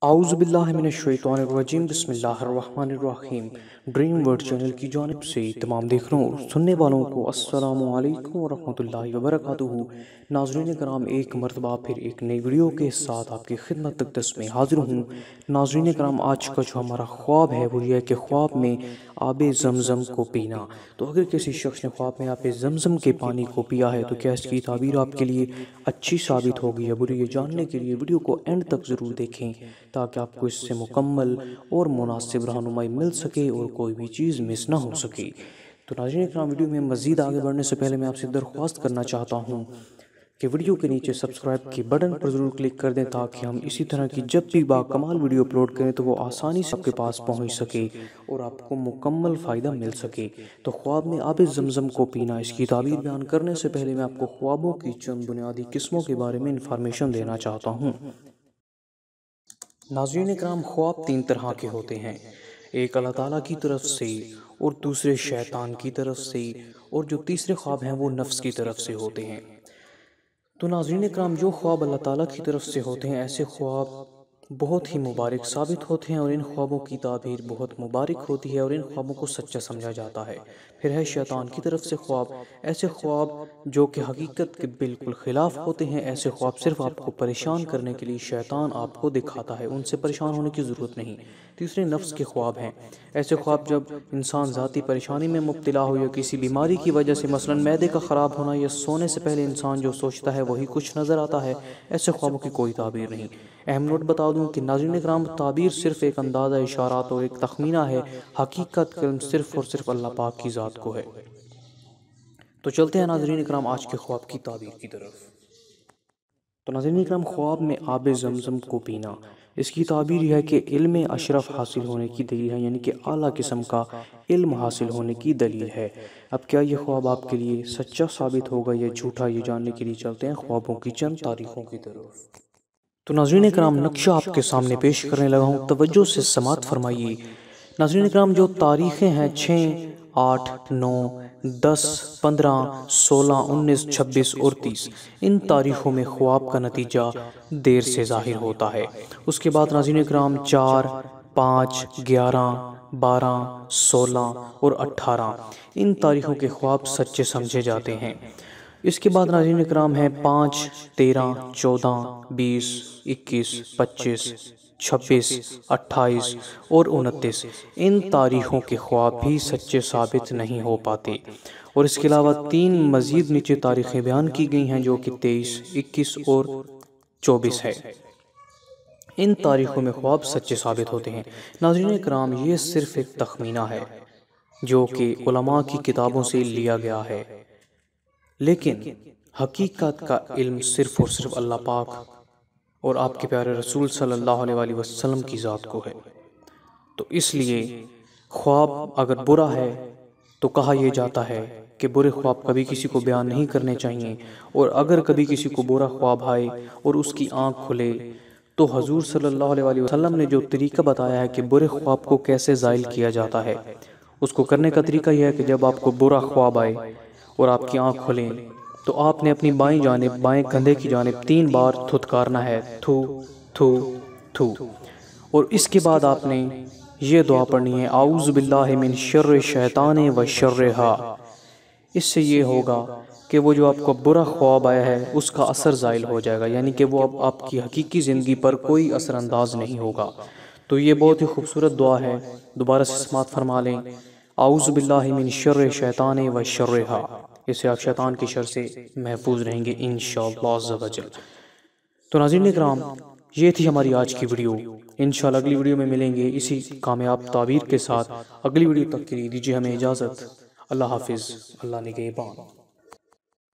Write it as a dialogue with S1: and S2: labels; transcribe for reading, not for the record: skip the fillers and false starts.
S1: اعوذ باللہ من الشیطان الرجیم بسم اللہ الرحمن الرحیم ڈریم ورڈ چینل کی جانب سے تمام دیکھنے اور سننے والوں کو السلام علیکم ورحمۃ اللہ وبرکاتہ۔ ناظرین کرام، ایک مرتبہ پھر ایک نئی ویڈیو کے ساتھ آپ کی خدمت تقدس میں حاضر ہوں۔ ناظرین کرام، آج کا جو ہمارا خواب ہے وہ یہ ہے کہ خواب میں آب زمزم کو پینا۔ تو اگر کسی شخص نے خواب میں آب زمزم کے پانی کو پیا ہے تو کیا اس کی تعبیر آپ کے لیے اچھی ثابت ہوگی یا بری؟ یہ جاننے کے لیے ویڈیو کو اینڈ تک ضرور دیکھیں تاکہ آپ کو اس سے مکمل اور مناسب رہنمائی مل سکے اور کوئی بھی چیز مس نہ ہو سکے۔ تو ناظرین اکرام، ویڈیو میں مزید آگے بڑھنے سے پہلے میں آپ سے درخواست کرنا چاہتا ہوں کہ ویڈیو کے نیچے سبسکرائب کے بٹن پر ضرور کلک کر دیں تاکہ ہم اسی طرح کی جب بھی باکمال ویڈیو اپلوڈ کریں تو وہ آسانی سے آپ کے پاس پہنچ سکے اور آپ کو مکمل فائدہ مل سکے۔ تو خواب میں آب زمزم کو پینا، اس کی تعبیر بیان کرنے سے پہلے میں آپ کو خوابوں کی چند بنیادی قسموں کے بارے میں انفارمیشن دینا چاہتا ہوں۔ ناظرین اکرام، خواب تین طرح کے ہوتے ہیں، ایک اللہ تعالیٰ کی طرف سے اور دوسرے شیطان کی طرف سے، اور جو تیسرے خواب ہیں وہ نفس کی طرف سے ہوتے ہیں۔ تو ناظرین اکرام، جو خواب اللہ تعالیٰ کی طرف سے ہوتے ہیں ایسے خواب بہت ہی مبارک ثابت ہوتے ہیں اور ان خوابوں کی تعبیر بہت مبارک ہوتی ہے اور ان خوابوں کو سچا سمجھا جاتا ہے۔ پھر ہے شیطان کی طرف سے خواب، ایسے خواب جو کہ حقیقت کے بالکل خلاف ہوتے ہیں، ایسے خواب صرف آپ کو پریشان کرنے کے لیے شیطان آپ کو دکھاتا ہے، ان سے پریشان ہونے کی ضرورت نہیں۔ تیسرے نفس کے خواب ہیں، ایسے خواب جب انسان ذاتی پریشانی میں مبتلا ہو یا کسی بیماری کی وجہ سے، مثلا معدے کا خراب ہونا یا سونے سے پہلے انسان جو سوچتا ہے وہی کچھ نظر آتا ہے، ایسے خوابوں کی کوئی تعبیر نہیں۔ اہم نوٹ بتا دوں کہ ناظرین اکرام، تعبیر صرف ایک اندازہ اشارات اور ایک تخمینہ ہے، حقیقت کا علم صرف اور صرف اللہ پاک کی ذات کو ہے۔ تو چلتے ہیں ناظرین اکرام آج کے خواب کی تعبیر کی طرف۔ تو ناظرین اکرام، خواب میں آب زمزم کو پینا، اس کی تعبیر یہ ہے کہ علم اشرف حاصل ہونے کی دلیل ہے، یعنی کہ اعلیٰ قسم کا علم حاصل ہونے کی دلیل ہے۔ اب کیا یہ خواب آپ کے لیے سچا ثابت ہوگا یا جھوٹا، یہ جاننے کے لیے چلتے ہیں خوابوں کی چند تاریخوں کی طرف۔ تو ناظرین اکرام، نقشہ آپ کے سامنے پیش کرنے لگا ہوں، توجہ سے سماعت فرمائیے۔ ناظرین اکرام، جو تاریخیں ہیں 6، 8، 9، 10، 15، 16، 19، 26 اور 30، ان تاریخوں میں خواب کا نتیجہ دیر سے ظاہر ہوتا ہے۔ اس کے بعد ناظرین اکرام 4، 5، 11، 12، 16 اور 18، ان تاریخوں کے خواب سچے سمجھے جاتے ہیں۔ اس کے بعد ناظرین اکرام ہیں 5، 13، 14، 20، 21، 25، 26، 28 اور 29، ان تاریخوں کے خواب بھی سچے ثابت نہیں ہو پاتے۔ اور اس کے علاوہ 3 مزید نیچے تاریخیں بیان کی گئی ہیں جو کہ 23، 21 اور 24 ہے، ان تاریخوں میں خواب سچے ثابت ہوتے ہیں۔ ناظرین اکرام، یہ صرف ایک تخمینہ ہے جو کہ علماء کی کتابوں سے لیا گیا ہے، لیکن حقیقت کا علم صرف اور صرف اللہ پاک اور آپ کے پیارے رسول صلی اللہ علیہ وسلم کی ذات کو ہے۔ تو اس لیے خواب اگر برا ہے تو کہا یہ جاتا ہے کہ برے خواب کبھی کسی کو بیان نہیں کرنے چاہیے، اور اگر کبھی کسی کو برا خواب آئے اور اس کی آنکھ کھلے تو حضور صلی اللہ علیہ وسلم نے جو طریقہ بتایا ہے کہ برے خواب کو کیسے زائل کیا جاتا ہے، اس کو کرنے کا طریقہ یہ ہے کہ جب آپ کو برا خواب آئے اور آپ کی آنکھ کھلیں تو آپ نے اپنی بائیں جانب، بائیں کندھے کی جانب 3 بار تھتکارنا ہے، تھو تھو تھو، اور اس کے بعد آپ نے یہ دعا پڑھنی ہے، اعوذ باللہ من شر الشیطان و شرہا۔ اس سے یہ ہوگا کہ وہ جو آپ کو برا خواب آیا ہے اس کا اثر زائل ہو جائے گا، یعنی کہ وہ اب آپ کی حقیقی زندگی پر کوئی اثر انداز نہیں ہوگا۔ تو یہ بہت ہی خوبصورت دعا ہے، دوبارہ سے سماعت فرما لیں، اعوذ باللہ من شر الشیطان و شرہا۔ اس سے آپ شیطان کی شر سے محفوظ رہیں گے انشاءاللہ عز و جل۔ تو ناظرین اکرام، یہ تھی ہماری آج کی ویڈیو، انشاءاللہ اگلی ویڈیو میں ملیں گے اسی کامیاب تعبیر کے ساتھ۔ اگلی ویڈیو تک کے لیے دیجیے ہمیں اجازت، اللہ حافظ، اللہ نگہبان۔